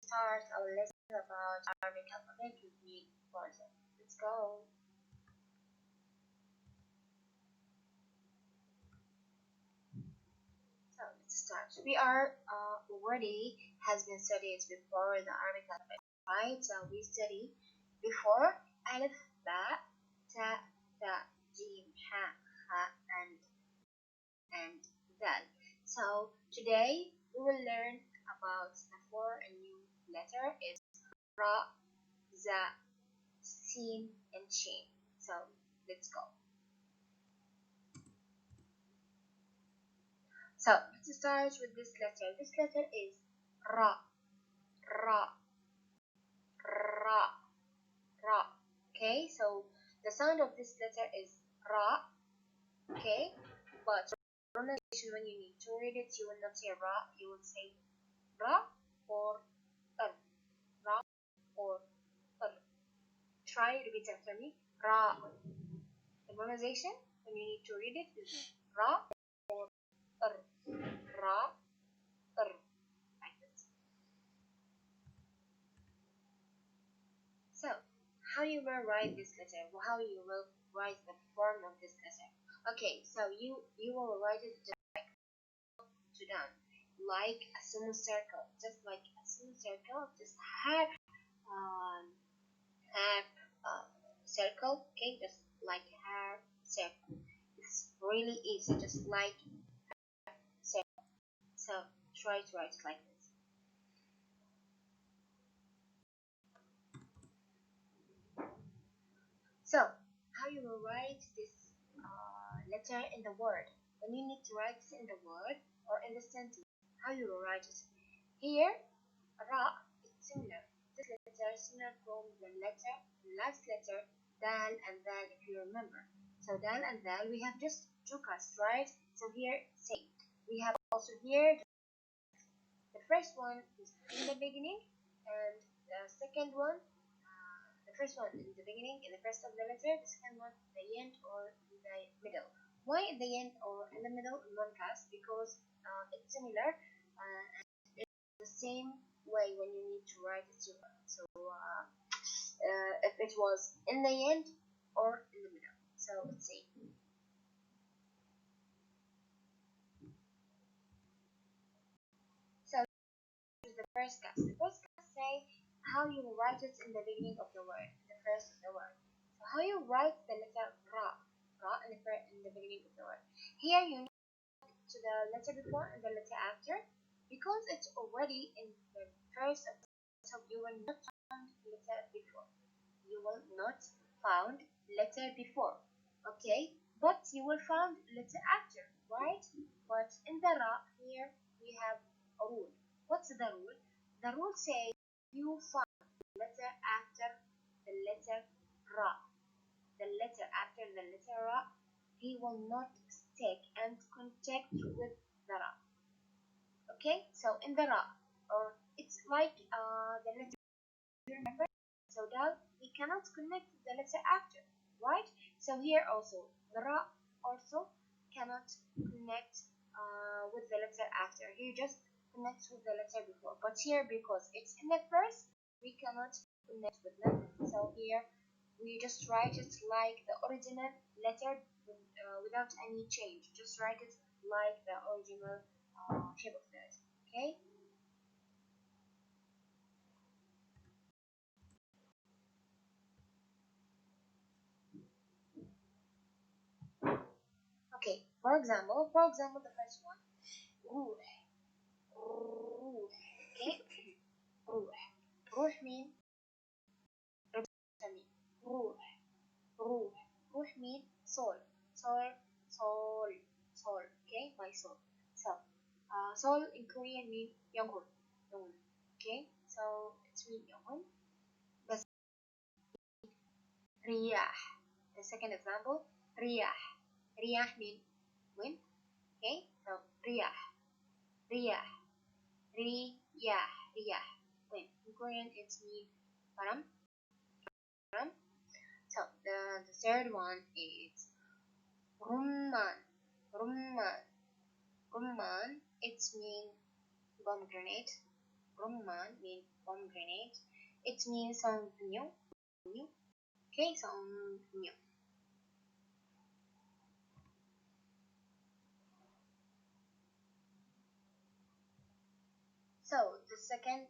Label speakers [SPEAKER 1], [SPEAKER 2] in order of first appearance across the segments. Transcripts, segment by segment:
[SPEAKER 1] start our lesson about Arabic alphabet with me further. Let's go. So let's start. We are already has been studied before the Arabic alphabet, right? So we studied before alif, ba, ta, ta, jim, ha, ha, and dal. So today we will learn about the four new letter is ra, za, sin, and shin. So let's go. So let's start with this letter. This letter is ra, ra, ra, ra. Okay, so the sound of this letter is ra. Okay, but pronunciation, when you need to read it, you will not say ra, you will say ra or ra or Try repeat after me. Ra. The pronunciation, when you need to read it, is ra or ra, like this. So, how you will write this letter? How you will write the form of this letter? Okay, so you will write it just like to down, like a semicircle, just like a semicircle, just half circle. Okay, just like half circle. It's really easy, just like circle. So try to write it like this. So how you will write this letter in the word? When you need to write it in the word or in the sentence, how you will write it? Here, ra, it's similar. This letter is similar from the last letter, dal and dal, if you remember. So dal and dal, we have just two casts, right? So here, same. We have also here, the first one is in the beginning, and the second one, the first one in the beginning, in the first of the letter, the second one in the end or in the middle. Why in the end or in the middle in one cast? Because it's similar and it's the same way when you need to write it. So if it was in the end or in the middle, so it's same. So the first cast. The first cast say how you write it in the beginning of the word, the first of the word. So how you write the letter ra, in the beginning of the word. Here you need to the letter before and the letter after, because it's already in the first of the word, so you will not find letter before. You will not found letter before, okay? But you will find letter after, right? But in the ra here we have a rule. What's the rule? The rule says you find the letter after the letter ra. The letter after the letter ra, he will not stick and contact with the ra. Okay, so in the ra, or it's like the letter, remember? So dal, we cannot connect the letter after, right? So here also, the ra also cannot connect with the letter after. He just connects with the letter before. But here, because it's in the first, we cannot connect with them. So here, we just write it like the original letter without any change. Just write it like the original shape of the letter. Okay? Okay. For example, the first one, روح, روح. Okay? روح. روح mean روح, روح. روح mean soul, soul, soul, soul. Okay? My soul. So, soul in Korean mean 영혼, 영혼. Okay? So it's mean 영혼. The رياح. The second example, رياح. رياح mean wind. Okay? So رياح, رياح, رياح, رياح. Wind. In Korean it's mean baram, baram. So the third one is rumman, rumman, rumman. It's mean pomegranate. rumman means pomegranate. It means something new. Okay, something new. So the second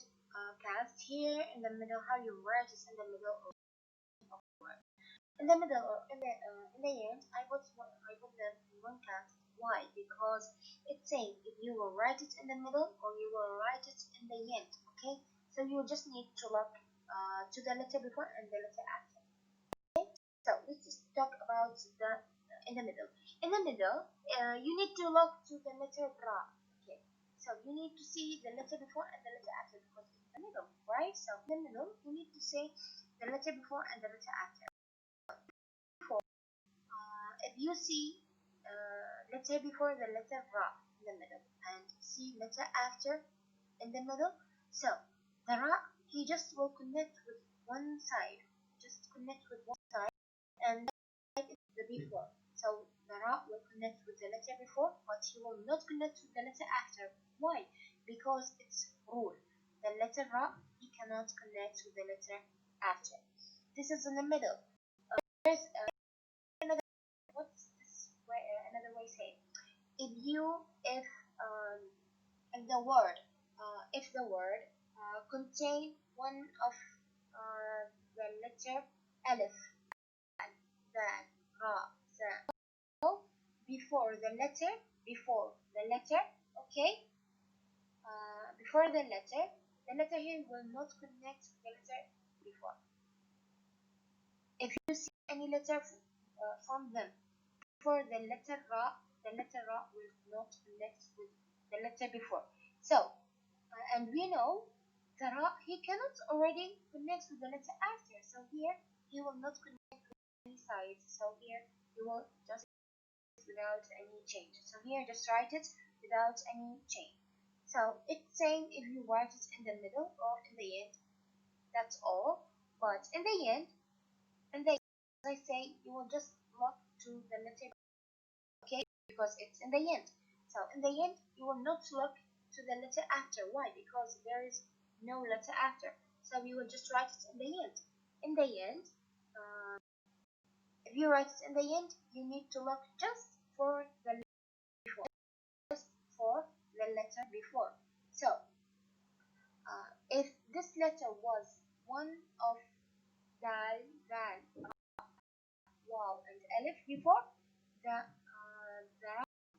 [SPEAKER 1] cast here in the middle, how you write is in the middle of the word. In the middle or in the end, I put them in one cast. Why? Because it's saying if you will write it in the middle or you will write it in the end. Okay, so you just need to look to the letter before and the letter after. Okay, so let's just talk about the in the middle. In the middle, you need to look to the letter ra. Okay, so you need to see the letter before and the letter after because it's the middle, right? So in the middle, you need to say the letter before and the letter after. If you see letter before the letter ra in the middle and see letter after in the middle, so the ra he just will connect with one side, and the before. So the ra will connect with the letter before, but he will not connect with the letter after. Why? Because it's rule. The letter ra he cannot connect with the letter after. This is in the middle. There's another. What's this way? Another way say if um, if the word contain one of the letter alif, dal, ra, za, before the letter, okay, before the letter here will not connect with the letter before. If you see any letter from them before the letter ra will not connect with the letter before. So, and we know the ra he cannot already connect with the letter after. So here he will not connect with any sides. So here you will just without any change. So here just write it without any change. So it's saying if you write it in the middle or in the end, that's all. But in the end, as I say, you will just look to the letter, okay, because it's in the end. So in the end, you will not look to the letter after. Why? Because there is no letter after. So you will just write it in the end. In the end, if you write it in the end, you need to look just for the letter before. Just for the letter before. So if this letter was one of dal, dal, wow, and alif before, the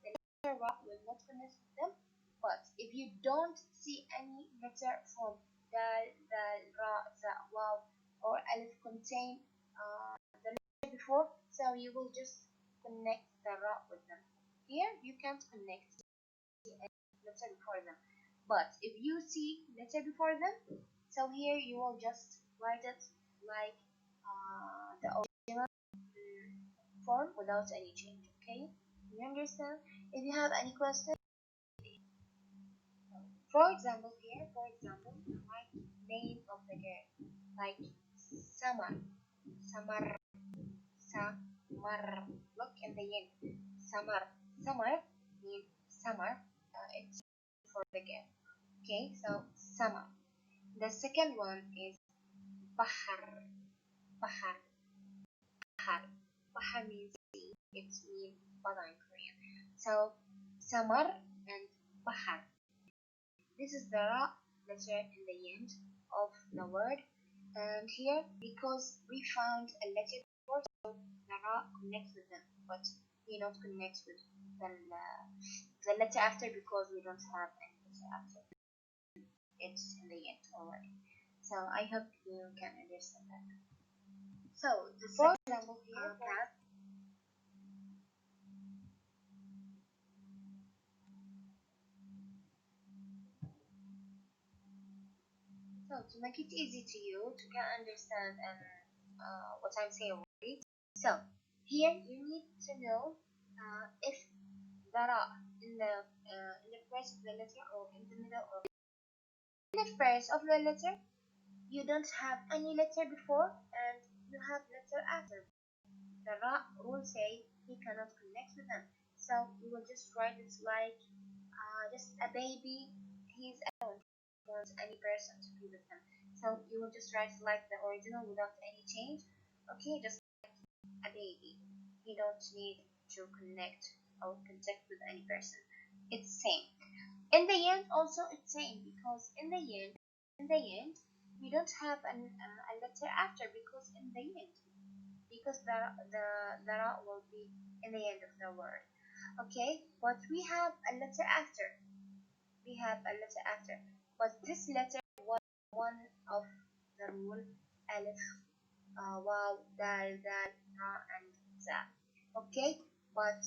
[SPEAKER 1] letter ra will not connect with them. But if you don't see any letter from dal, dal, ra, za, wow, or alif contain the letter before, so you will just connect the ra with them. Here you can't connect the letter before them. But if you see letter before them, so here you will just write it like the original form without any change. Okay, you understand? If you have any questions, for example, write name of the girl like Samar, Samar, Samar. Look in the end. Samar, Samar means summer. It's for the girl. Okay, so Samar. The second one is Bahar, Bahar, Bahar. Bahar means sea. It means water in Korean. So Samar and Bahar. This is the ra letter in the end of the word. And here, because we found a letter before, so the ra connects with them, but we not connect with the letter after because we don't have any letter after. It's in the end already. So I hope you can understand that. So the second example here, cat. So to make it easy to you to can understand and what I'm saying, right? So here you need to know if the ra in the first of the letter or in the middle or in the first of the letter you don't have any letter before and you have letter after. The ra will say he cannot connect with them. So you will just write it like just a baby, he's alone. want any person to be with him. So you will just write like the original without any change. Okay, just like a baby. You don't need to connect or contact with any person. It's same. In the end, also it's same because in the end, we don't have a letter after because in the end, because the ra will be in the end of the word. Okay, but we have a letter after. But this letter was one of the rule alif, waw, dal, ra, and za. Okay, but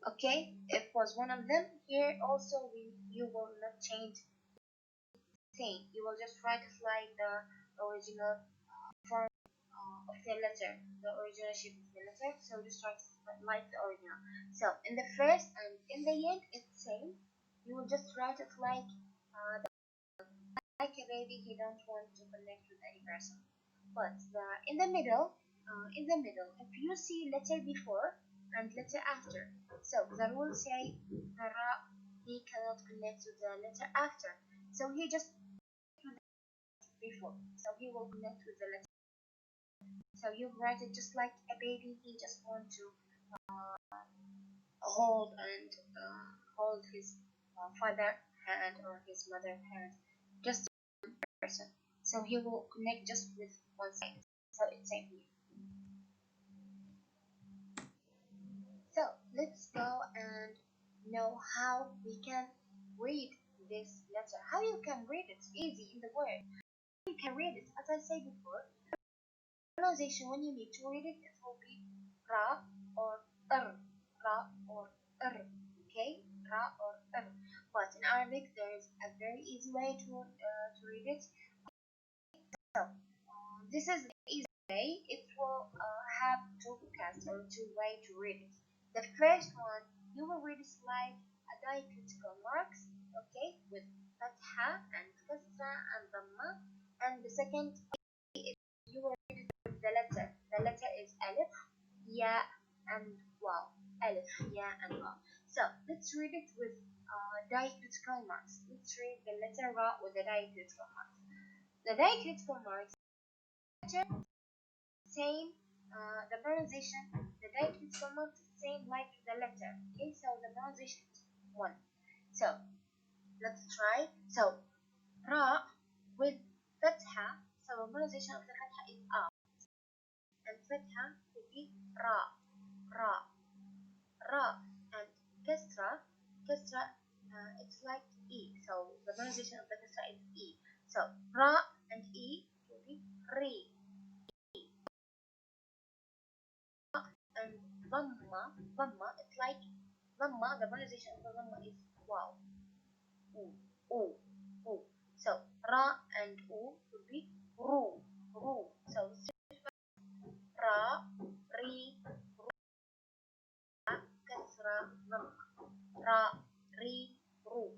[SPEAKER 1] okay, it was one of them. Here also you will not change thing. You will just write it like the original form of the letter, the original shape of the letter. So just write it like the original. So in the first and in the end, it's same. You will just write it like a baby. He don't want to connect with any person. But in the middle, if you see letter before and letter after, so the rule say the ra, he cannot connect with the letter after. So he just before, so he will connect with the letter. So you write it just like a baby. He just want to hold and hold his father hand or his mother hand, just one person. So he will connect just with one side. So it's same here. So let's go and know how we can read this letter. How you can read it? It's easy in the word. You can read it. As I said before, pronunciation when you need to read it, it will be ra or ra or okay, ra or But in Arabic, there is a very easy way to read it. So this is the easy way. It will have two casts or two way to read it. The first one, you will read it like a diacritical marks, okay, with fatha and kasra and dhamma. And the second, you will read it with the letter. The letter is alif, ya, and waw. Alif, ya, and waw. So let's read it with diacritical marks. Let's read the letter ra with the diacritical marks. The diacritical marks, same, the pronunciation, the diacritical marks same like the letter. Okay, so the pronunciation is one. So let's try. So ra with fatha. So the pronunciation of the fatha is a, and fatha will be ra, ra, ra, and kasra, it's like e. So the pronunciation of the kasra is e. So ra and e will be ri. And dhamma, it's like dhamma, the pronunciation of the dhamma is wow, oo, oo, oo. So ra and oo would be ru, ru. So ra, ri, ra, kasra, dhamma, ra, ri, ru,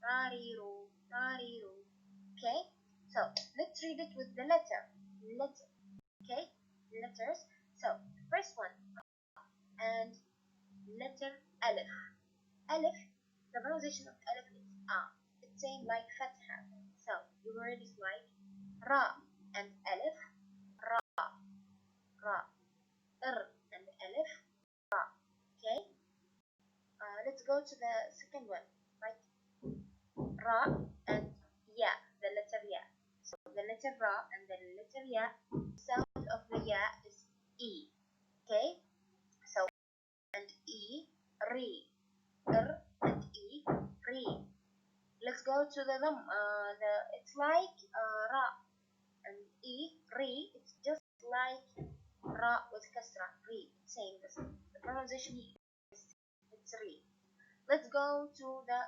[SPEAKER 1] ra, ri, ru, ra, ri, ru. Okay, so let's read it with the letter. Okay, letters. So first one, and letter alif. Alif, the pronunciation of alif is a. It's same like fatha. So you read it like ra and alif, ra, ra, and alif, ra. Okay. Let's go to the second one, like ra and ya, the letter ya. So the letter ra and the letter ya, sound of the ya is e. Okay. So and e, ri, and e, ri. Let's go to the it's like ra and e, ri. It's just like ra with kasra, ri. Same, the pronunciation here is it's ri. Let's go to the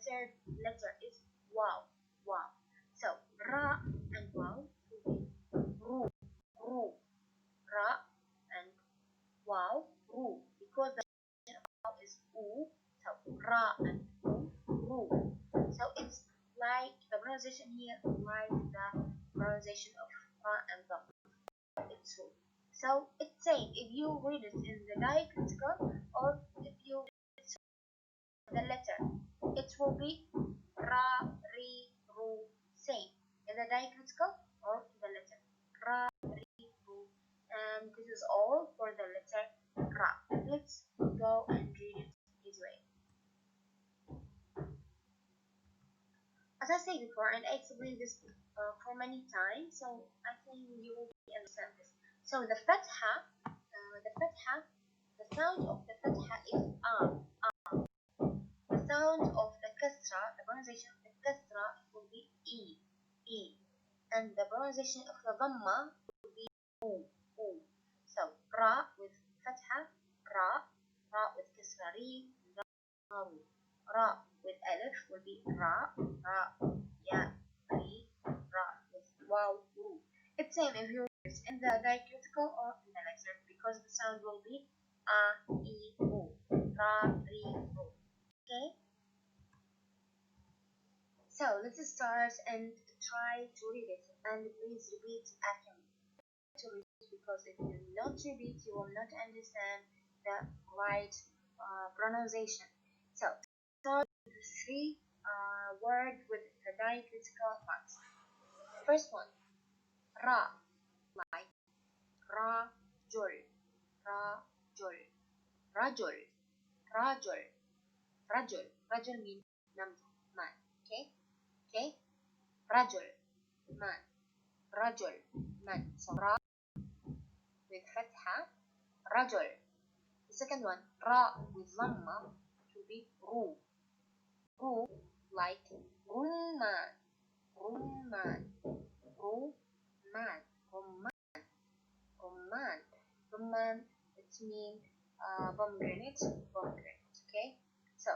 [SPEAKER 1] third letter is waw, waw. So ra and waw will be ru, ru, ra and waw, ru. Because the waw is u, so ra and ru. So it's like the pronunciation here is like the pronunciation of ra and dha. It's ru. So it's same if you read it in the diacritical or if you read it the letter. it will be ra, ri, ru, same in the diacritical or the letter ra, ri, ru, and this is all for the letter ra. Let's go and read it this way. As I said before, and I explained this for many times, so I think you will understand this. So the fatha, the sound of the fatha is The sound of the kasra, the pronunciation of the kasra will be e, and the pronunciation of the dhamma will be u. So ra with fatha, ra with kasra, ri, ra with alif will be ra, ya, ri, ra with waw, ru. It's same if you're in the diacritical or in the letter because the sound will be e, u, ra, ri, ru. Okay. So let's start and try to read it, and please repeat after me. To read it because if you not repeat, you will not understand the right pronunciation. So start with the three words with the diacritical parts. First one, ra, like rajul, rajul, rajul means man. Okay, rajul, man. So ra with fatha, rajul. The second one, ra with dhamma, it will be ru, like rumman, rumman, it means pomegranate. Okay, so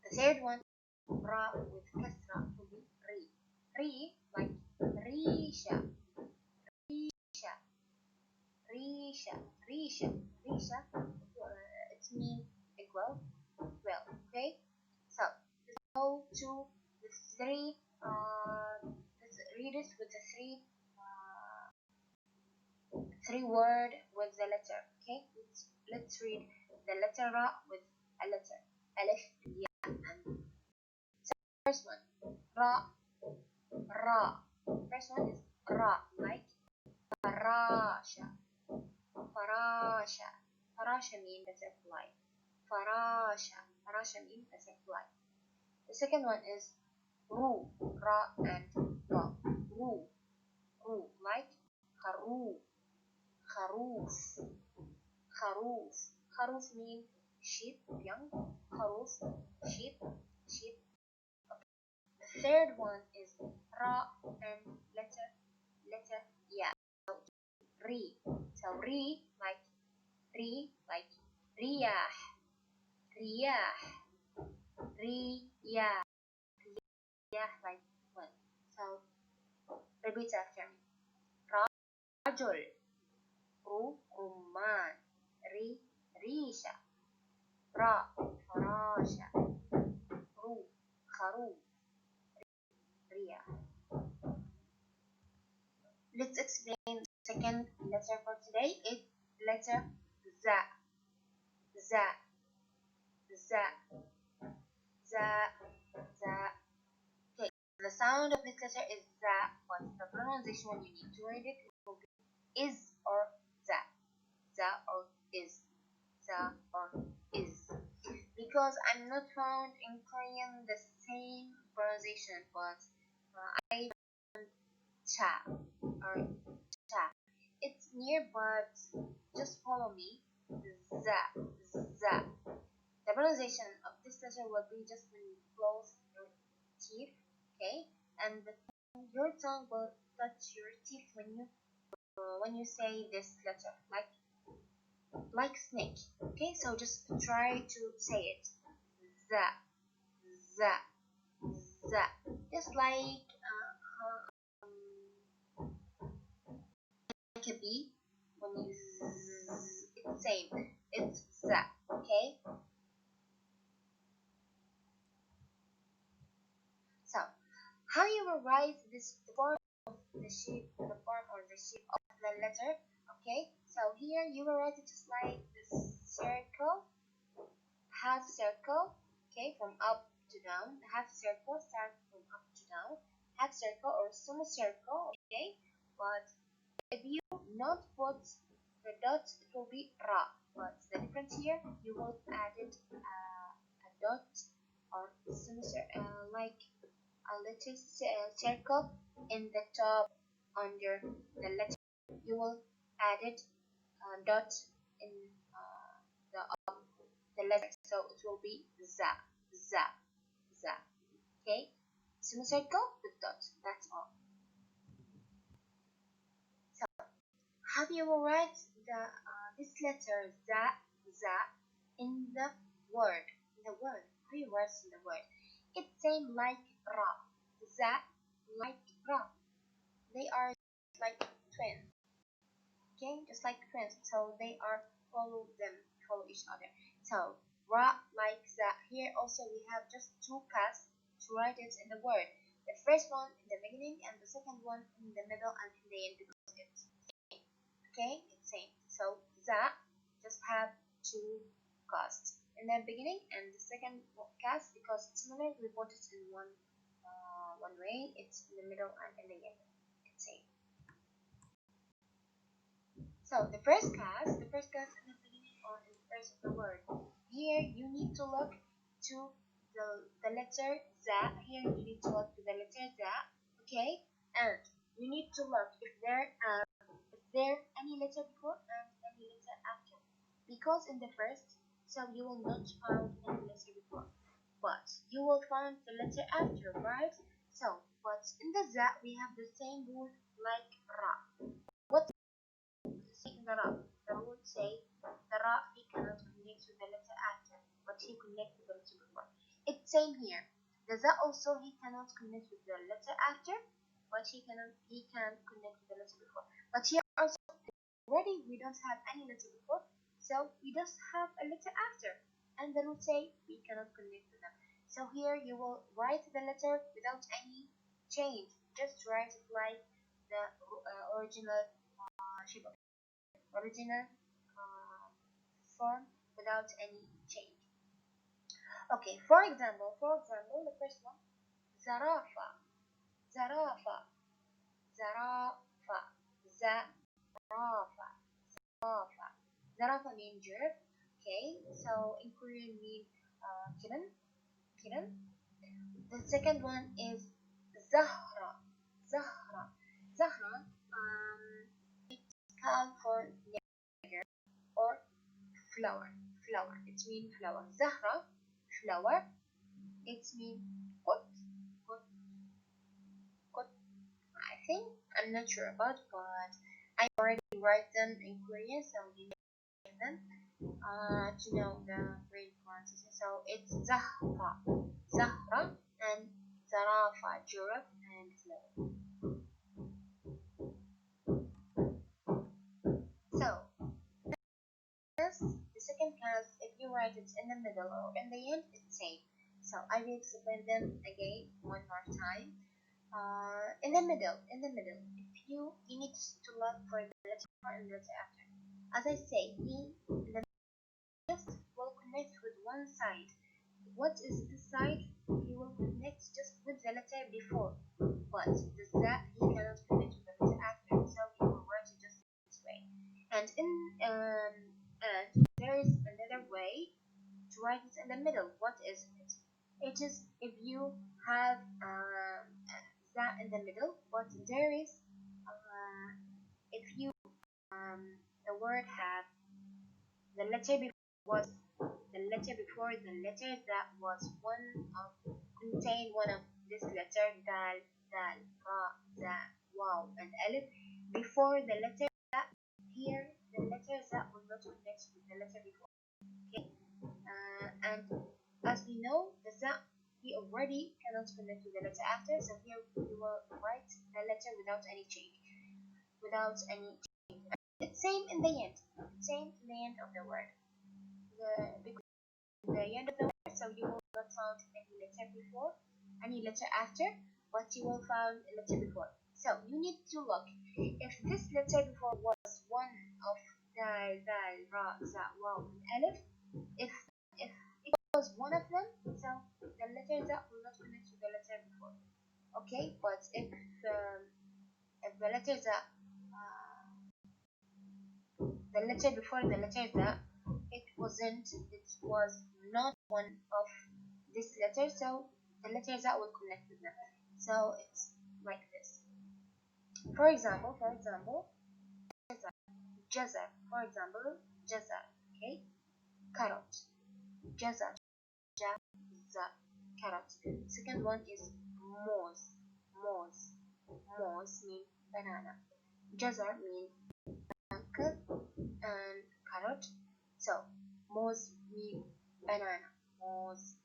[SPEAKER 1] the third one, ra with kasra, will be ri, like risha, it means well. Okay, so let's go to the three. Let's read it with the three word with the letter. Okay, let's read the letter ra with a letter alif, ya, and first one ra. First one is ra, like farasha. Farasha means butterfly. Farasha means butterfly. The second one is ru, ra and wa. Ru, like kharoof means sheep, young. Kharoof, sheep. The third one is ra and letter ya. Ri. So ri like riyah, like one. So repeat after me. Rajul, ru, rumman, ri, risha, ra, farasha, ru, kharoof, riyah. Let's explain the second letter for today. It's letter za. Okay, the sound of this letter is za, but the pronunciation when you need to read it will be is or za. Or is. Because I'm not found in Korean the same pronunciation, but I found cha or cha. It's near, but just follow me. Za. The pronunciation of this letter will be just when you close your teeth, okay? And your tongue will touch your teeth when you say this letter, like snake. Okay, so just try to say it. Za, just like a bee. When you it's same. It's za. Okay. So how you will write this form of the shape, or the shape of the letter? Okay. So here you will write it just like this circle, half circle. Okay, from up to down. Half circle starts from up to down. Half circle or semicircle. Okay, but if you not put the dot, it will be ra. But the difference here, you will add it a dot or like a little circle in the top under the letter. You will add it dot in the letter, so it will be za, za, za. Okay, semicircle with dot. That's all. So how do you write this letter za, za in the word? How do you write in the word? It's same like ra. Za like ra. They are like twins. Okay, just like twins. So they are follow each other. So ra like that. Here also we have just two paths to write it in the word. The first one in the beginning and the second one in the middle and in the end because it's same. Okay, it's same. So that just have two casts in the beginning and the second cast because it's similar. We put it in one way. It's in the middle and in the end. It's same. So the first cast in the beginning or in the first of the word. Here you need to look to the letter za. Here you need to look to the letter za. Okay, and you need to look if there any letter before and any letter after. Because in the first, so you will not find any letter before, but you will find the letter after, right? So, but in the za we have the same rule like ra. What say in the ra? The rule say the ra he cannot connect with the letter after, but he connects with the letter before. It's same here. The za also he cannot connect with the letter after, but he can connect with the letter before. But here also already we don't have any letter before, so we just have a letter after, and the rule say we cannot connect with them. So here you will write the letter without any change. Just write it like the original shape of original form without any change. Okay, for example, the first one, zarafa, zarafa, zarafa, zarafa, zarafa. Zarafa means giraffe. Okay, so in Korean mean kiran, kiran. The second one is zahra, zahra, zahra. It's called for nigger or flower, flower. It means flower. Zahra, flower. It means kot, kot, kot. I think I'm not sure about, but I already write them in Korean, so you know them to know the Korean pronunciation. So it's Zahra, Zahra, and Zarafa, giraffe, and flower. So this, the second class, if you write it in the middle or in the end, it's same. So I will explain them again one more time. In the middle, if you need to look for the letter before and the letter after. As I say, he in the just will connect with one side. What is this side? He will connect just with the letter before, but the za he cannot connect with the letter after, so he will write it just this way. And there is another way to write it in the middle. What is it? It is if you have za in the middle, but there is if you the word have the letter before was the letter before the letter that was contain one of this letter dal, dal, ra, za, wow, and alif before the letter that. Here the letter that will not connect with the letter before. Okay, and as we know, the za we already cannot connect with the letter after, so here we will write the letter without any change, without any change. It's same in the end. It's same in the end of the word. The end of the word, so you will not find any letter before, any letter after, but you will find a letter before. So you need to look if this letter before was one of dal, dal, ra, za, wow, and alif. If it was was one of them, so the letter that will not connect to the letter before. Okay, but if the letter that the letter before the letter that it was not one of this letter, so the letter that will connect with them. So it's like this. For example, jazar. For example, jazar. Okay, carrot. Jazar. Jazar. Carrot. Second one is moz. Moz means banana. Jazar means uncle and carrot. So moz means banana. Moz.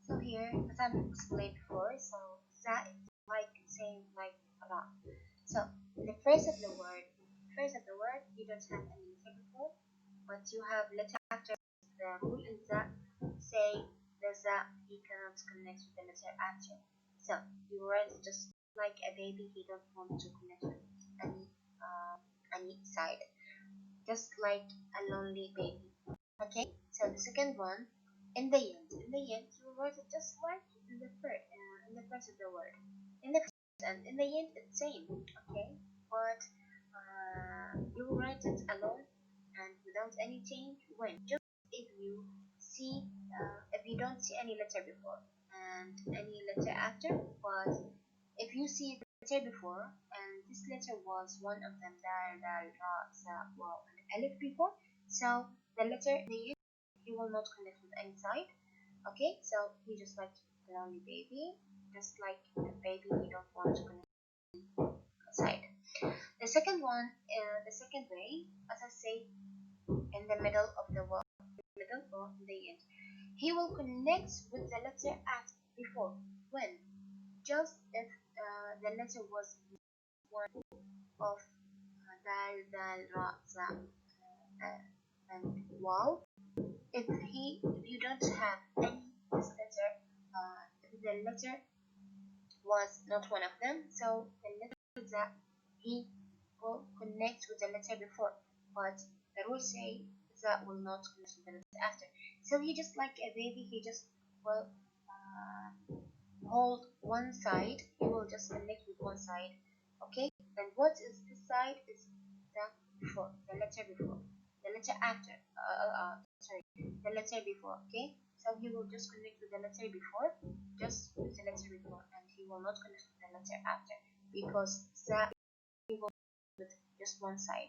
[SPEAKER 1] So here, as I've explained before, so that is like saying like ra. So the first of the word, you don't have any letter before, but you have letter after. The rule is that say the za he cannot connect with the letter after. So you write just like a baby, he don't want to connect with any side, just like a lonely baby. Okay, so the second one, in the end, you write it just like in the first of the word. In the first and in the end, it's same. Okay, but you write it alone and without any change when just if you see if you don't see any letter before and any letter after, but if you see the letter before and this letter was one of them, dal, dal, ra, sa, waw, and alif before, so the letter in the end he will not connect with any side. Okay, so he just like a lonely baby, just like a baby he don't want to connect side. The second one, the second way, as I say, in the middle of the word, middle or in the end, he will connect with the letter after before. When? Just if the letter was one of dal, dal, ra, za, and waw. If you don't have any this letter, if the letter was not one of them, so the letter that he will connect with the letter before, but the rule say that will not connect with the letter after. So he just like a baby, he just will hold one side, he will just connect with one side. Okay, and what is this side is the before, the letter before, the letter after, sorry, the letter before. Okay, so he will just connect with the letter before, just with the letter before, and he will not connect with the letter after because that he will with just one side,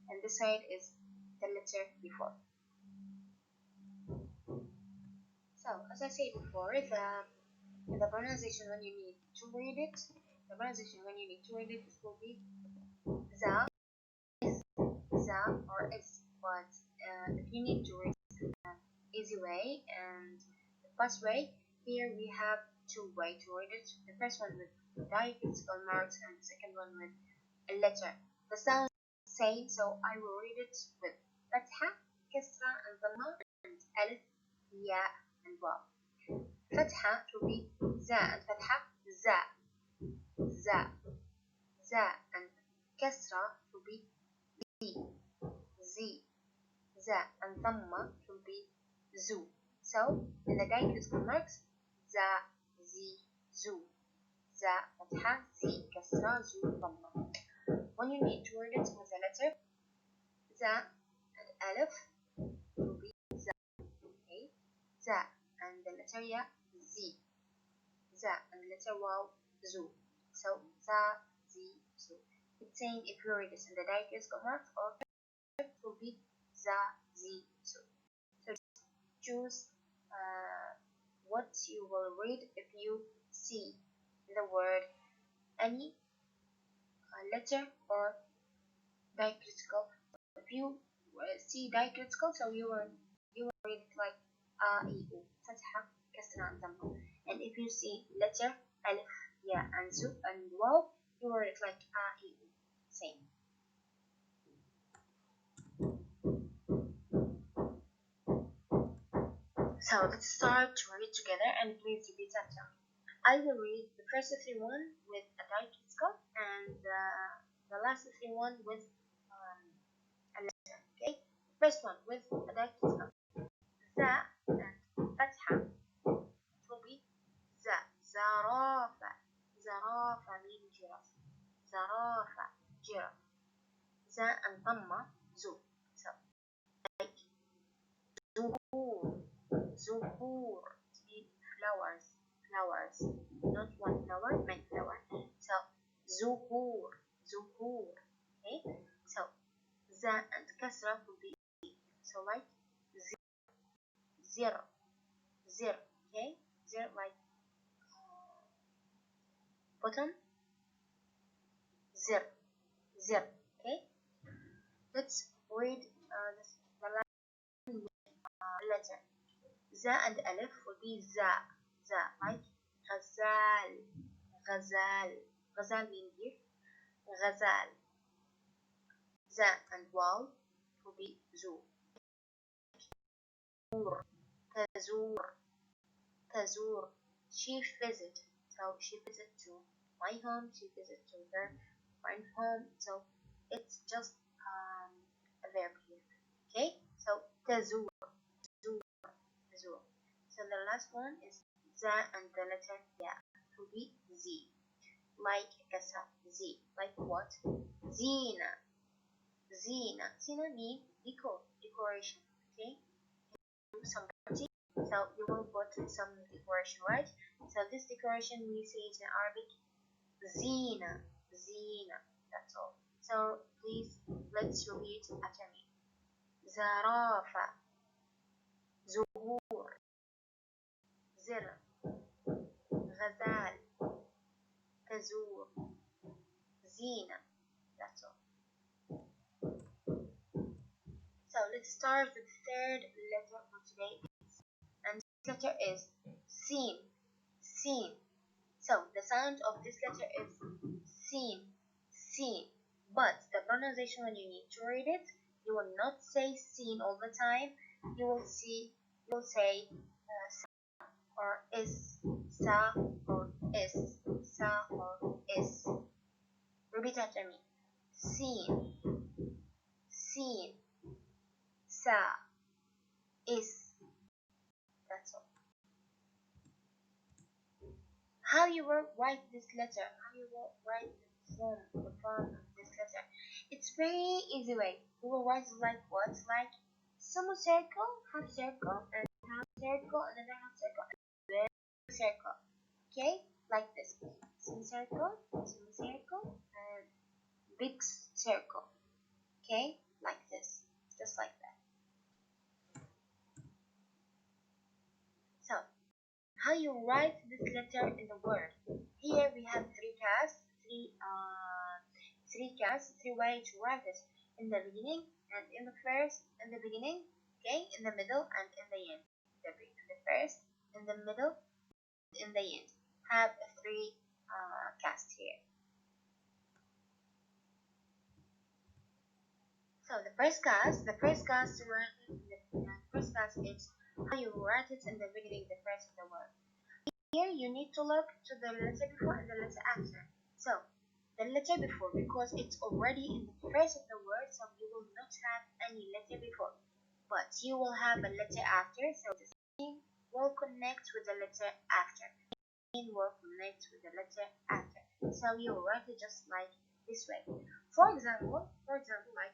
[SPEAKER 1] and this side is the letter before. So as I said before, the pronunciation when you need to read it, the pronunciation when you need to read it will be za, za or is. But if you need to read it in an easy way and the fast way, here we have two ways to read it. The first one with diacritical marks and the second one with a letter. The sound is the same, so I will read it with fatha, kasra, and dhamma, and alif, ya, and waw. Fatha to be za and fatha, za, za, za, and kasra to be z, za, and dhamma to be zu. So in the diacritical marks, za, zi, zu, za, fatha, zi, kasra, zu, dhamma. When you need to read it with the letter za and alif to be za, okay, za and the letter ya, z, za and the letter waw, zu. So za, zi, zu. It's saying if you read this in the diacritical marks or it will be za, zi, zu. So choose what you will read if you see the word any letter or diacritical. If you see diacritical, so you will read it like a, e, u, fatha, kasra, and dhamma. And if you see letter alif, ya, and zu, and waw, you will read it like a, e, u, same. So let's start to read together and please repeat after me. I will read the first three one with a dark scope and the last three one with a letter. Okay, first one with a dark scope. ذا and فتحة. It will be ذا. زرافة. زرافة mean giraffe. زرافة giraffe. ذا and ضمة زو. So like زهور. زهور mean flowers. Flowers. Not one flower, many flowers. So زهور. زهور. Okay. So ذا and كسرة will be so like zero. Zero. Okay. Zero like bottom. Zero. Zero. Okay. Let's read the last letter. ذا and ألف will be ذا. ذا like غزال. غزال. غزال mean deer. غزال. ذا and واو will be زو. تزور. تزور. She visit. So she visit to my home. She visit to her friend home. So it's just a verb here. Okay. So تزور. تزور. تزور. So the last one is ذا and the letter يا. It will be Z. Like كسرة. Z. Like what? زينة. زينة. زينة means decor. Decoration. Okay. Some party. So you will put some decoration, right? So this decoration we say it in Arabic زينة. زينة. That's all. So please let's repeat after me. زرافة. زهور. زر. غزال. تزور. زينة. That's all. So let's start with the third letter for today. And this letter is Sin. Sin. So the sound of this letter is Sin. Sin. But the pronunciation when you need to read it, you will not say Sin all the time. You will say Sa or Is. Sa or Is. Sa or Is. Repeat after me. Sin. Sin. Sa. Is. That's all. How you will write this letter? How you will write the form of this letter? It's very easy way. You will write it like what? Like semicircle, half circle, and half circle, and another half circle, and then circle. Okay, like this. Semicircle, semicircle, and big circle. Okay, like this, just like that. So, how you write this letter in the word? Here we have three ways to write it. In the beginning, and in the first, in the beginning, okay, in the middle, and in the end. The first, in the middle, in the end. Have three casts here. So the first cast is how you write it in the beginning, the first of the word. Here you need to look to the letter before and the letter after. So the letter before, because it's already in the first of the word, so you will not have any letter before, but you will have a letter after. So the same will connect with the letter after. Will connect with the letter after. So you will write it just like this way. For example, like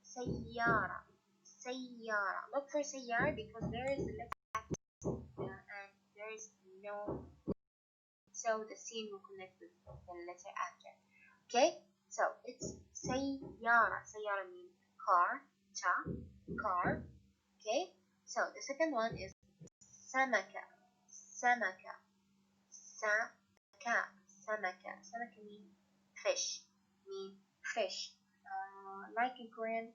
[SPEAKER 1] سيارة. سيارة. Look for سيارة because there is a letter after and there is no. So the scene will connect with the letter after. Okay, so it's سيارة. سيارة means car. Car. Okay, so the second one is سمكة. سمكة. سمكة. سمكة. سمكة means fish. Fish. Like in Korean,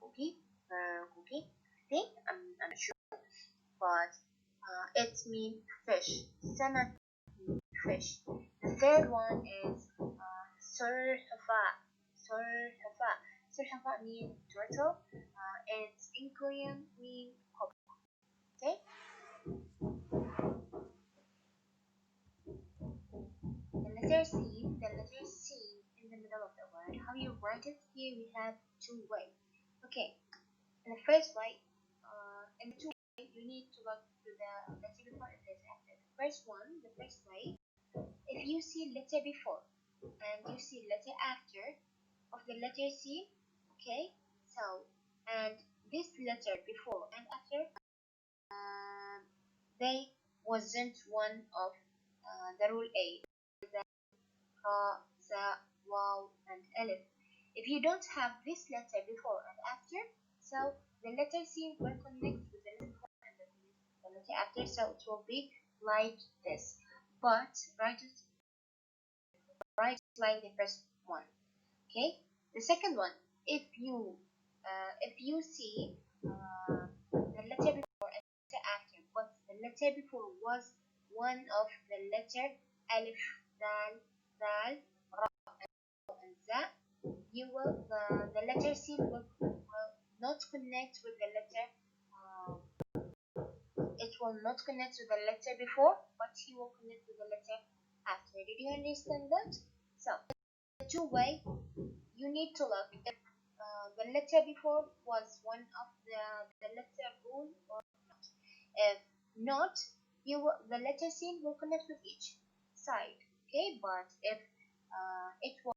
[SPEAKER 1] cookie. Cookie. I think I'm not sure, but it means fish. سمكة fish. The third one is سلحفاة. سلحفاة. سلحفاة means turtle. It's in Korean means hop. Okay. letter C in the middle of the word, how you write it, here we have two ways. Okay, in the first way, in the two way, you need to look to the letter before and letter after. The first way, if you see letter before and you see letter after of the letter C, okay, so, and this letter before and after, they wasn't one of the rule A, the Ra, Za, Waw, and Alif. If you don't have this letter before and after, so the letter C will connect with the letter before and the letter after, so it will be like this. But write it like the first one. Okay. The second one, if you see the letter before and letter after, but the letter before was one of the letter Alif, Dal, Dal, Ra, and Za, you will the letter C will not connect with the letter. It will not connect with the letter before, but he will connect with the letter after. Did you understand that? So, the two way, you need to look if the letter before was one of the letter rule or not. If not, the letter C will connect with each side. Okay, but if it was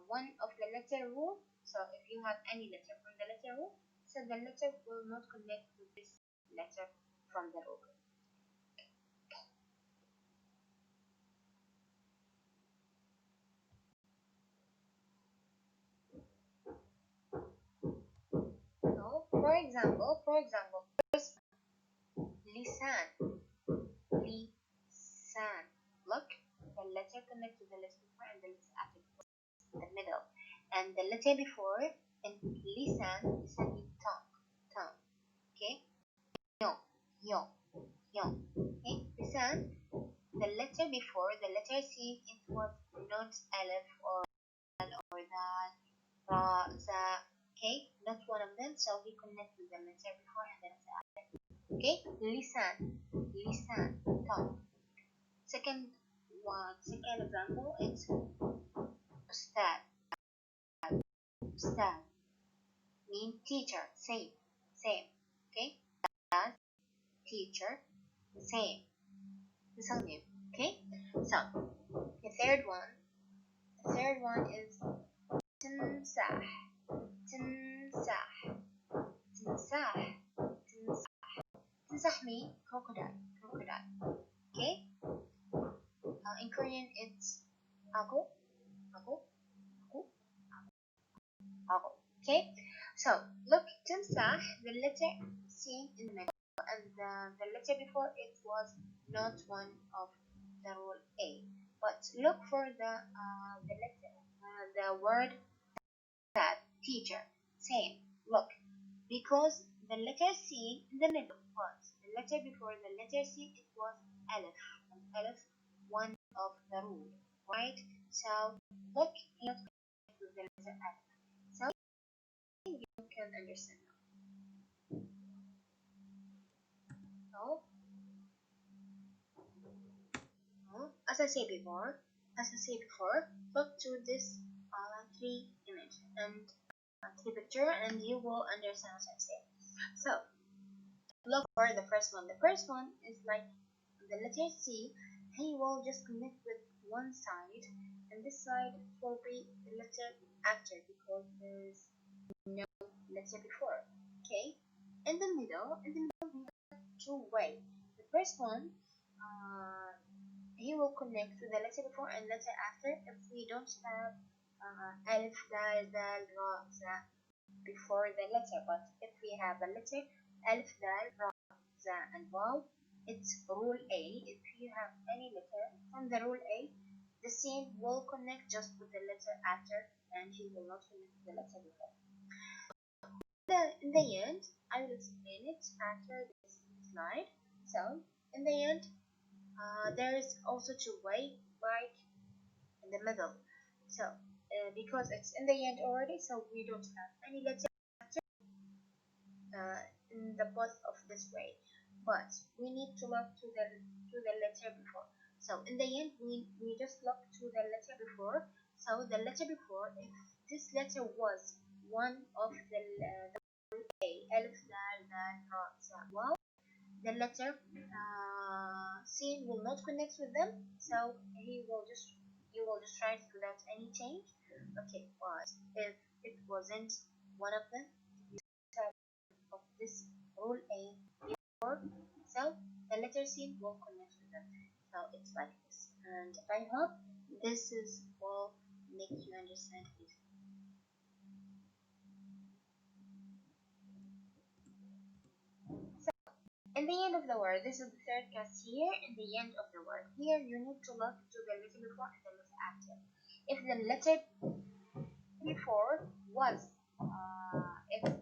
[SPEAKER 1] one of the letter rule, so if you have any letter from the letter rule, so the letter will not connect with this letter from the rule. So, for example, first lisan, lisan. Look, the letter connects to the letter before and the letter after the middle. And the letter before in lisan means tongue, tongue. Okay, yo, yo, yo. Okay, lisan. The letter before the letter C, it was not alif or dal, ra, za. Okay, not one of them, so we connect with the letter before and the letter after. Okay, lisan, lisan, tongue. Second example is ustad, ustad, mean teacher, same, same. Okay, ustad, teacher, same, the same. Okay, so the third one is timsah, timsah, timsah, timsah. Timsah means crocodile, crocodile. Okay, in Korean it's ako, ako, ako, ako. Okay, so look, timsah, the letter C in the middle, and the letter before it was not one of the rule A. But look for the letter, the word that teacher, same. Look, because the letter C in the middle was the letter before the letter C, it was alif, and alif one of the rule, right? So look here with the letter alif. So you can understand now. So, as I said before, look to this three image and three picture, and you will understand what I'm saying. So, look for the first one. The first one is like the letter C. He will just connect with one side, and this side will be the letter after because there's no letter before. Okay, in the middle we have two ways. The first one, he will connect to the letter before and letter after if we don't have alif, dal, dal, ra, za before the letter. But if we have a letter alif, dal, ra, za, and waw, it's rule A. If you have any letter from the rule A, the scene will connect just with the letter after, and he will not connect with the letter before. In the end, I will explain it after this slide. So, in the end, there is also two way, right in the middle. So, because it's in the end already, so we don't have any letter after in the both of this way. But we need to look to the letter before. So in the end, we just look to the letter before. So the letter before, if this letter was one of the A, alif, dal, dal, ra, sa, wow, the letter C will not connect with them. So you will just write it without any change. Okay, but if it wasn't one of them, of this rule A before, so the letter C will connect with them. So it's like this, and I hope this will make you understand it. So in the end of the word, this is the third cast here. In the end of the word, here you need to look to the letter before and the letter after. If the letter before was if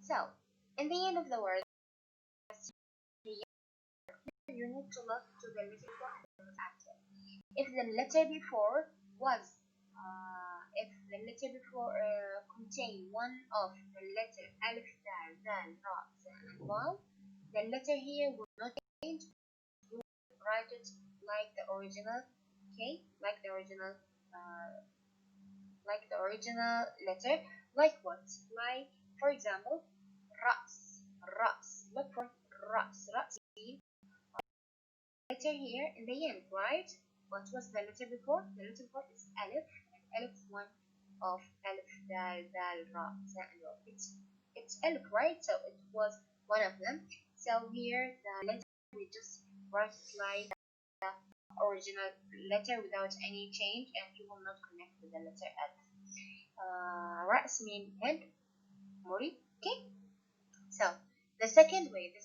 [SPEAKER 1] so in the end of the word, you need to look to the letter before and the letter after. If the letter before was contain one of the letter alif, dal, dal, ra, sa, and waw, the letter here will not change. You write it like the original, okay, like the original letter. Like what? Like, for example, ras, ras. Look for ras, ras. Letter here in the end, right? What was the letter before? The letter before is alif, and alif is one of alif, dal, dal, ra, sa, and waw. It's alif, right? So it was one of them. So here the letter we just write it like the original letter without any change, and you will not connect with the letter alif. Ras mean head, mori. Okay. So the second way, if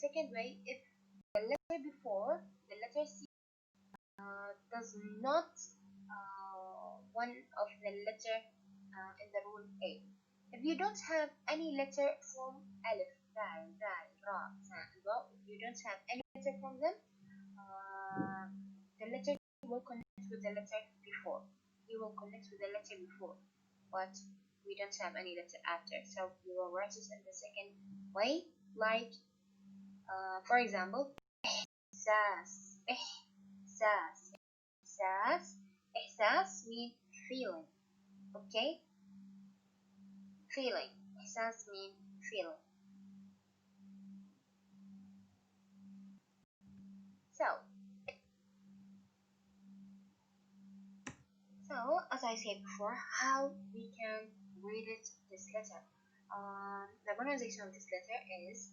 [SPEAKER 1] the letter before the letter C does not one of the letter in the rule A. If you don't have any letter from alif, dal, dal, ra, sa, and waw, if you don't have any letter from them, the letter will connect with the letter before. You will connect with the letter before, but we don't have any letter after. So you will write it in the second way, like for example, ihsas, ihsas, ihsas, ihsas mean feeling. Okay, feeling. Ihsas mean feeling. So as I said before, how we can read it this letter. The pronunciation of this letter is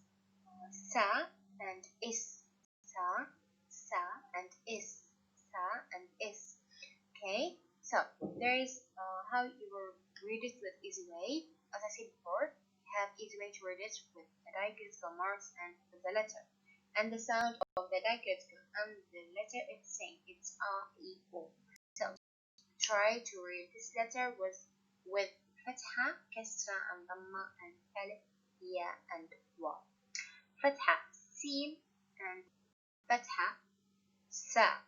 [SPEAKER 1] sa and is, sa, sa and is, sa and is. Okay, so there is how you will read it with easy way. As I said before, you have easy way to read it with the diacritical marks and with the letter. And the sound of the diacritical and the letter it's same. It's R, E, O. So try to read this letter with fatha, kasra, and dhamma, and alif, ya, and waw. Fatha, sin, and fatha, sa,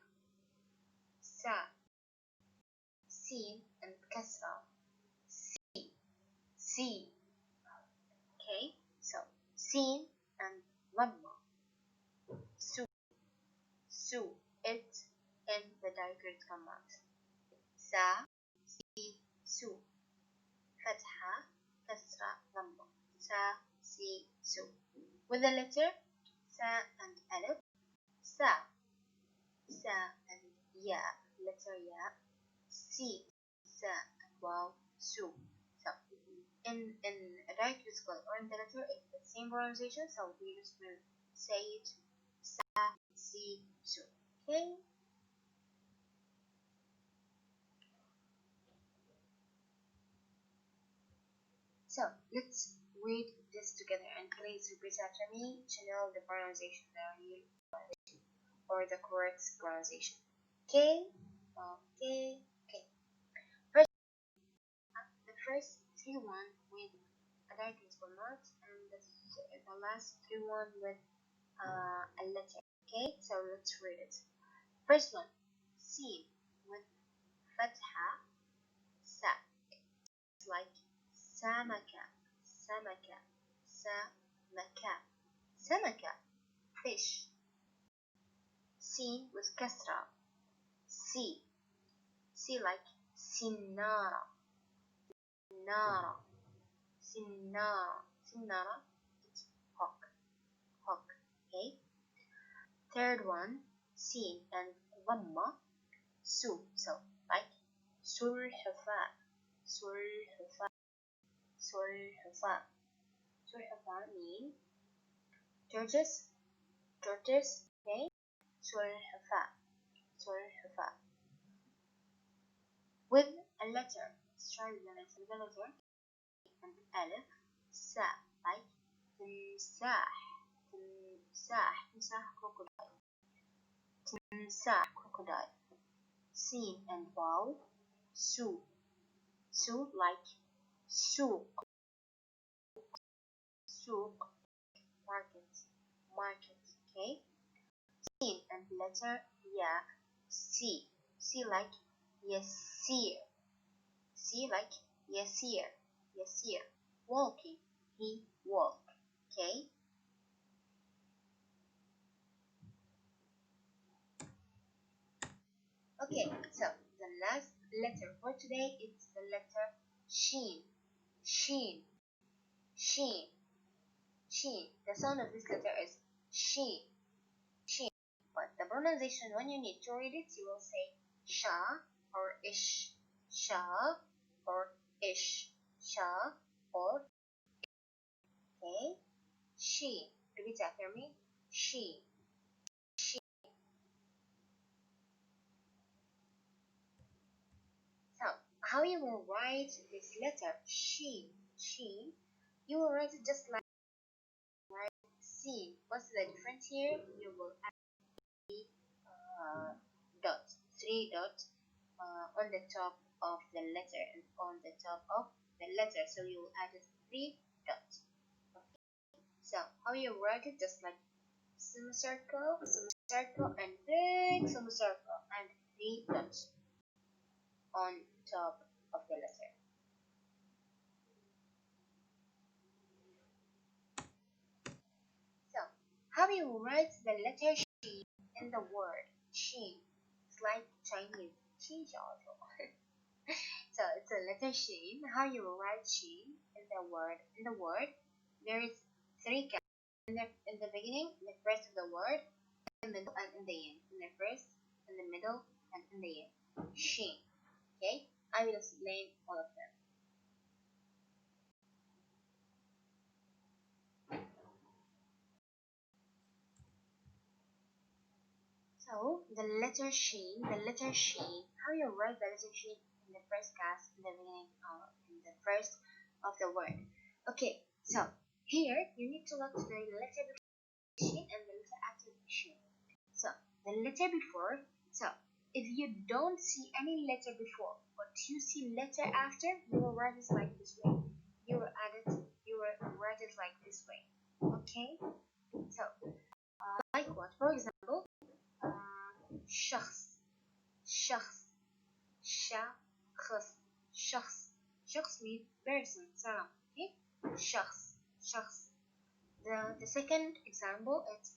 [SPEAKER 1] sa, sin, and kasra, si, si. Okay, so sin and dhamma, su, su. It in the diacritical marks. Sa, si, su. Fatha, kasra, dhamma. Sa, si, su. With the letter sa and alif, sa, sa and ya, letter ya, si, sa and waw, su. So in a diacritical or in the letter it's the same pronunciation, so we just will say it sa, si, su. Okay. So let's read this together, and please repeat after me to know the pronunciation, the real pronunciation or the correct pronunciation. Okay. Okay. Okay. First, the first three one with a direct visible mark, and the last three one with a letter. Okay, so let's read it. First one, sin with fatha sa. It's like samaka, samaka, samaka, samaka, fish. Sin with kasra, si, si like sinara, nara, sinara, sinara. It's hawk, hawk. Okay. Third one, sin and dhamma, su. So like sulhufa, sulhufa, sulhufa. Sulhufa mean tortoise, tortoise. Okay. Sulhufa, sulhufa. With a letter, let's try with the letter and alif, sa, like تمساح, تمساح, تمساح crocodile, تمساح crocodile. Sin and waw, su, su like souk, souk, market, market. Okay. Sin and letter ya, si, si like yasir, si like yasir, yasir. Walking, he walk. Okay. Okay, so the last letter for today is the letter sheen, sheen, sheen, sheen. The sound of this letter is sheen, sheen. But the pronunciation, when you need to read it, you will say sha or ish, sha or ish, sha or okay. Sheen. Repeat after me. Sheen. So, how you will write this letter sheen, sheen? You will write it just like seen. What's the difference here? You will add dots, three dots on the top of the letter and on the top of the letter. So you will add three dots. Okay. So how you write it? Just like semicircle, semicircle, and big semicircle, and three dots on top of the letter. So how you write the letter she in the word she? It's like Chinese. 七小丑. So it's a letter sheen. How you write sheen in the word? In the word, there is three characters in the beginning, in the first of the word, in the middle, and in the end. In the first, in the middle, and in the end. Sheen. Okay, I will explain all of them. So the letter sheen, how you write the letter sheen in the first class, in the beginning, in the first of the word. Okay, so here you need to look to the letter before sheen and the letter after sheen. So the letter before, so if you don't see any letter before, but you see letter after, you will write it like this way. You will write it like this way. Okay, so like what? For example, شخص, شخص, شخص, شخص. شخص means person, sound. Okay, شخص, شخص. The second example is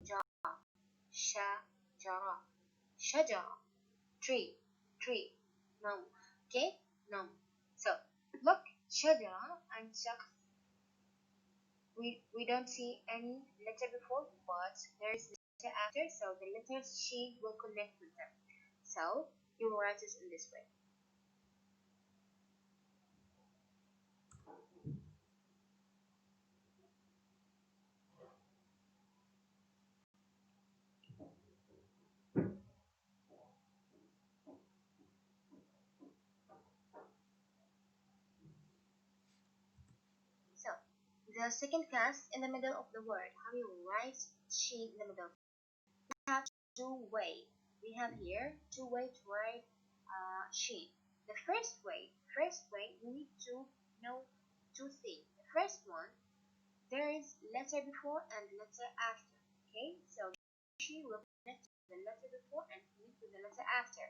[SPEAKER 1] جارة, شجرة, شجرة, tree, tree. No, okay, no. So look, شجرة and شخص. We don't see any letter before, but there is letter after, so the letter she will connect with them. So you will write it in this way. So the second class in the middle of the word, how you write she in the middle. We have two ways. we have here two ways to write sheen. The first way, you need to know two things. The first one, there is letter before and letter after. Okay, so she will connect to the letter before and connect to the letter after.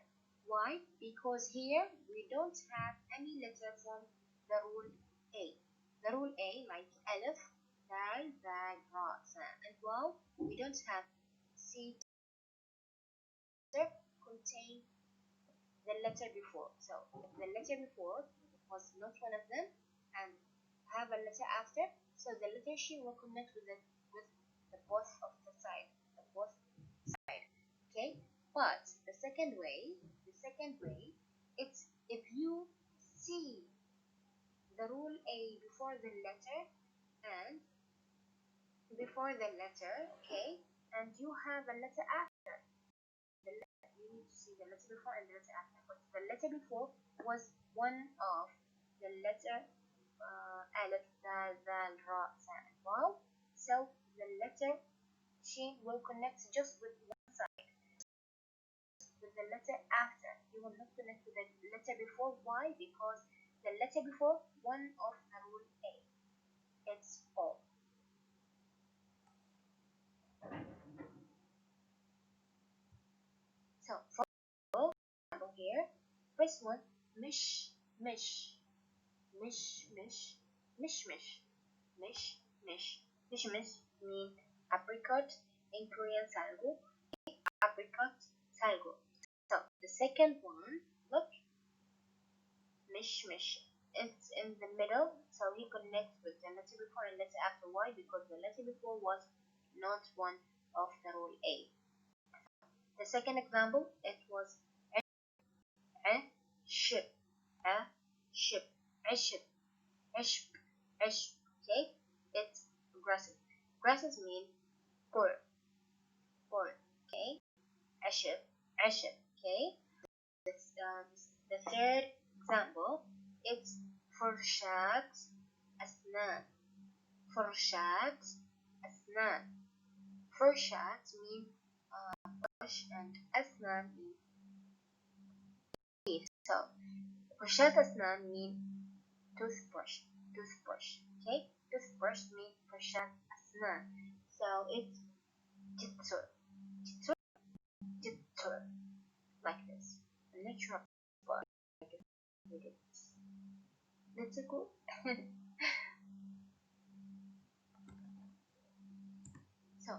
[SPEAKER 1] Why? Because here we don't have any letter from the rule A. The rule A, like alif, dal, zal, ra, sa, and waw, we don't have. See, contain the letter before. So if the letter before was not one of them and have a letter after, so the letter she will connect with the both of the side, okay. But the second way, it's if you see the rule A before the letter and okay, and you have a letter after. You need to see the letter before and the letter after. But the letter before was one of the letter alif, dal, zal, ra, sa, and waw. So the letter she will connect just with one side. With the letter after, you will not connect with the letter before. Why? Because the letter before one of the rule A. It's all. So for example here, first one, mish, mish, mish, mish, mish, mish, mish, mish, mish, mish mean apricot in Korean salgo, apricot salgo. So the second one, look, mish, mish. It's in the middle, so he connects with the letter before and letter after. Why? Because the letter before was not one of the rule A. The second example, it was a ship, ishp, ishp, ishp. Okay, it's aggressive. Aggressive mean poor. Okay, ishp, okay. The third example, it's فرشاة أسنان. فرشاة أسنان. فرشاة mean brush and أسنان mean teeth. So فرشاة أسنان mean toothbrush. Okay, toothbrush mean فرشاة أسنان. So it's جتر, like this. Natural, but let's go. So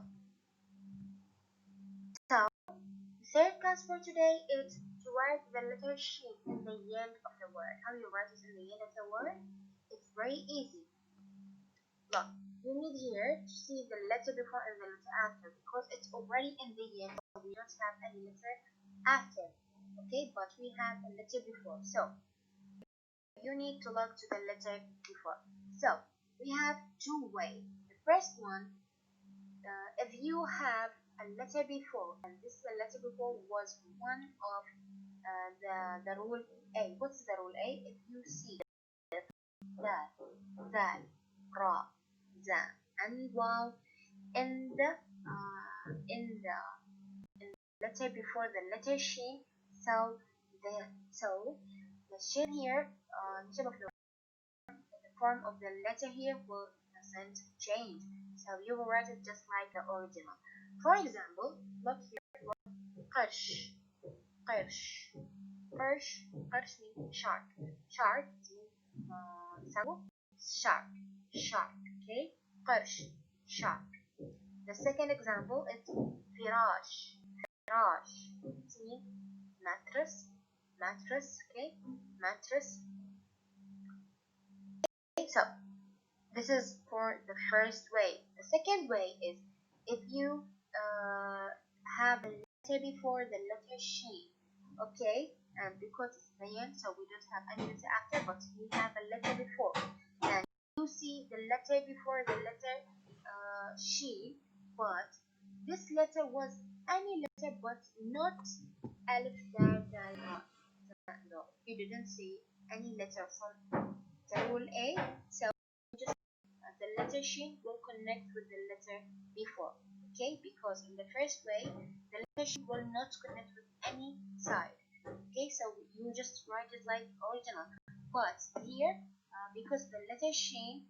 [SPEAKER 1] third class for today is to write the letter Sh in the end of the word. How you write it in the end of the word? It's very easy. Look, you need here to see the letter before and the letter after because it's already in the end, so we don't have any letter after. Okay, but we have a letter before. So you need to look to the letter before. So we have two ways. The first one, if you have a letter before and this letter before was one of the rule A. What's the rule A? If you see dal, zal, ra, za, and waw in the letter before the letter shin, so the shin here, instead of the form of the letter here doesn't change. So you will write it just like the original. For example, look here for قرش. قرش means shark. Shark means shark. Okay, قرش, shark. The second example is فراش. It means mattress. Okay, mattress. Okay, so this is for the first way. The second way is if you have a letter before the letter she, okay, and because it's the end, so we don't have any letter after, but we have a letter before, and you see the letter before the letter she, but this letter was any letter but not alif, dal, dal, ra. No, you didn't see any letter from the rule A, so just the letter shin will connect with the letter before. Okay, because in the first way, the letter Shin will not connect with any side. Okay, so you just write it like original. But here, because the letter Shin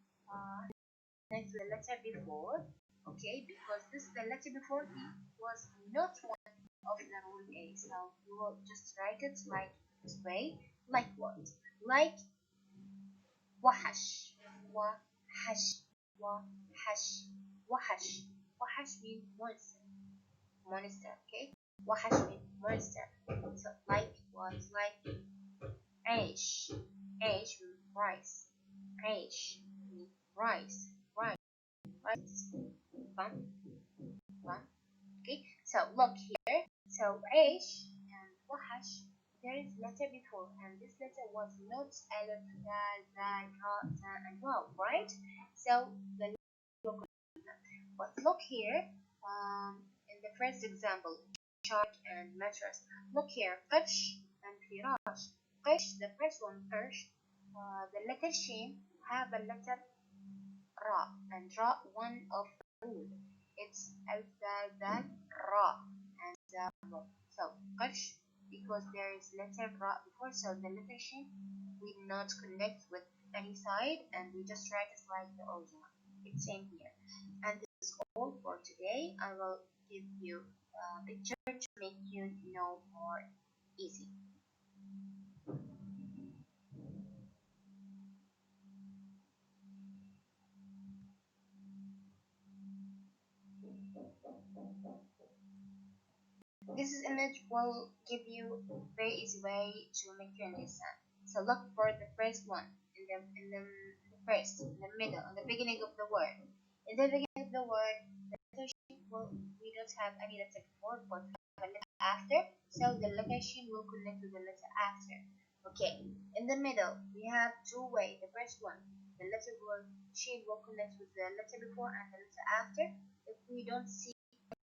[SPEAKER 1] connects the letter before, okay, because the letter before was not one of the rule A, so you will just write it like this way, like what? Like wahash, wahash, wahash, wahash. Wahash means monster, okay? Wahash means monster. So like what? Like aish, aish means rice, aish means rice, rice, fun, fun. Okay, so look here. So aish and wahash, there is letter before, and this letter was not alif, dal, dal, ra, ta, and waw, right? So the letter. But look here, in the first example, shark and mattress. Look here, قش and firash. قش, the first one, قش, the letter shin have a letter ra, and ra one of the rule. It's alf, dal, dal, ra, and ra. So قش, because there is letter ra before, so the letter shin will not connect with any side, and we just write it like the original. It's same here. And this is all for today. I will give you a picture to make you know more easy. This image will give you a very easy way to make you understand. So look for the first one in the middle, in the beginning of the word. In the beginning of the word, the letter shin we don't have any letter before, but have a letter after, so the letter shin will connect with the letter after. Okay, in the middle, we have two ways. The first one, the letter shin will connect with the letter before and the letter after. If we don't see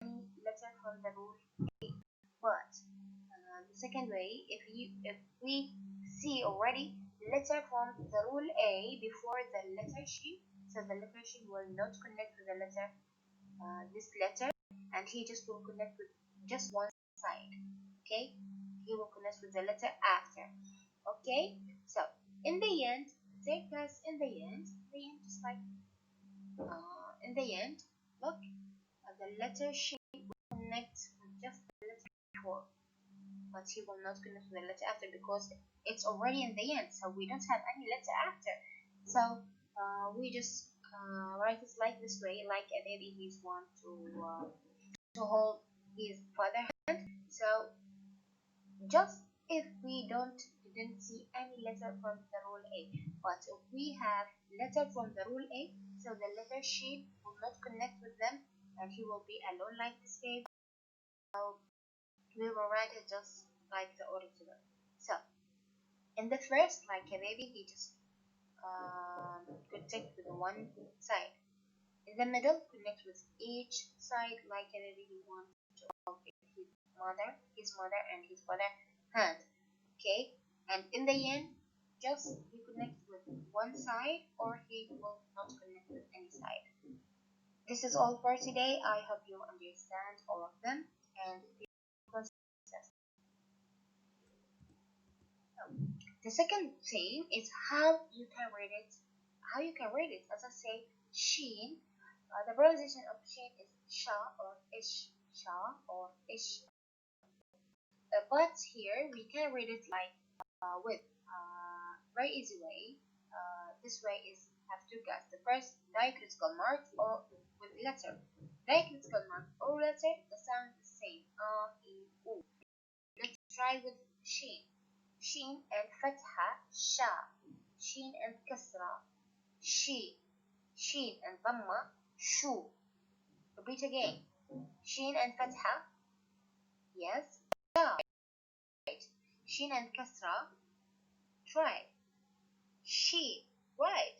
[SPEAKER 1] any letter from the rule A, but the second way, if we see already letter from the rule A before the letter shin, so the letter shin will not connect with the letter this letter, and he just will connect with just one side. Okay, he will connect with the letter after. Okay, so in the end, circus just like in the end, look, the letter shin will connect with just the letter before, but he will not connect with the letter after because it's already in the end, so we don't have any letter after. So we just write it like this way, like a baby he's want to hold his father hand. So just if we didn't see any letter from the rule A, but if we have letter from the rule A, so the letter shin will not connect with them, and he will be alone like this baby. So we will write it just like the original. So in the first, like a baby, he just connect with one side. In the middle, connect with each side like a baby he wants to hold his mother and his father hand. Okay, and in the end, just he connects with one side or he will not connect with any side. This is all for today. I hope you understand all of them, and the second thing is how you can read it. How you can read it. As I say, sheen. The pronunciation of sheen is sha or ish, sha or ish. But here we can read it like with very easy way. This way is have two guys. The first diacritical mark or with letter. Diacritical mark or letter, the sound is the same. E, U. Let's try with sheen. شين and فتحة شا, شين and كسرة شي, شين and ضمة شو. Repeat again. شين and فتحة, yes, شا. Right. شين and كسرة, try. شي, right.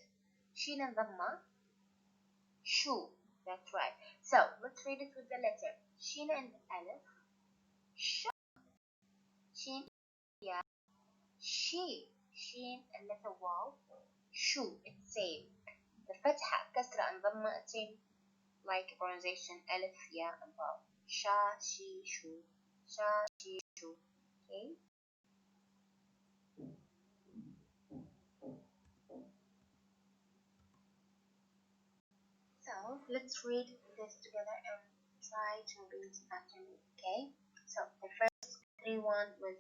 [SPEAKER 1] شين and ضمة شو, that's right. So let's read it with the letter. شين and ألف شا, شين يا, شي, شين and letter واو شو, it's same. The فتحة كسرة and ضمة same like pronunciation alif, ya, and vav. Sha, shi, shu. Sha, shi, shu. Okay. So let's read this together and try to read after me. Okay. So the first three one with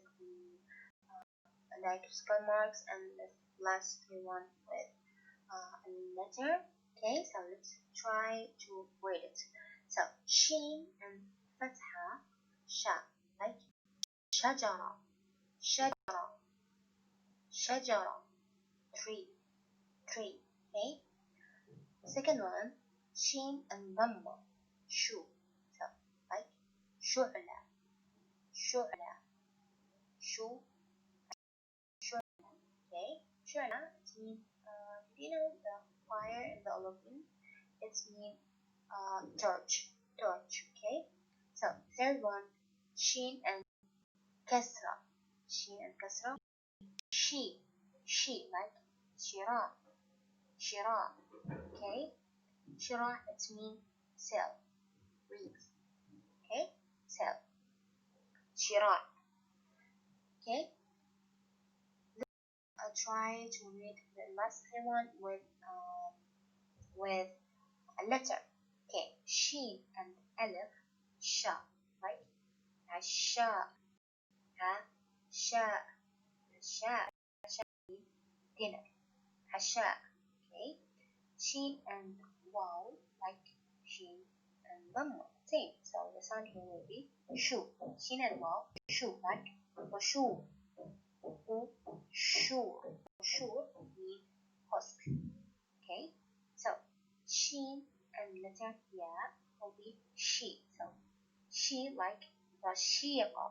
[SPEAKER 1] like square marks, and the last three one with a letter. Okay, so let's try to read it. So shin and fatha, sha, like shajara, shajara, shajara, tree, tree. Okay. Second one, shin and dhamma, shu, so like shu'la, shu'la, shu, shu'la. Okay, shu'la, it means you know the fire in the oven. It means torch, torch. Okay. So third one, shin and kasra, shin and kasra, she like shira, shira. Okay, shira it means sell, reads. Okay, sell, shira. Okay, I'll try to read the last one with a letter. Okay, shin and alif, sha, right? Asha, ha, sha, sha, sha, dinner. Asha. Okay, shin and wow, like shin and dhamma, same. So the sound here will be shu. Shin and wow, shu, like washu, sure, sure means husk. Okay, so shin and letter ya will be she. So she like rashiqa,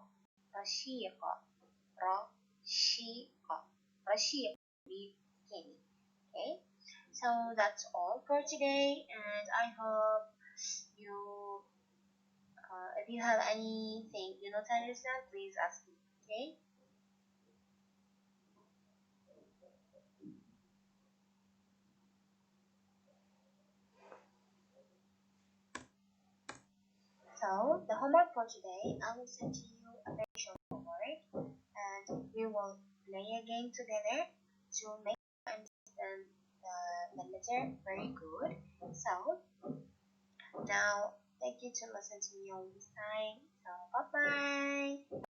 [SPEAKER 1] rashiqa, rashiqa, rashiqa means skinny. Okay, so that's all for today, and I hope you, if you have anything you not understand, please ask me. Okay. So the homework for today, I will send to you a very short homework, and we will play a game together to make you understand the letter very good. So now, thank you to listen to me all this time. So bye bye.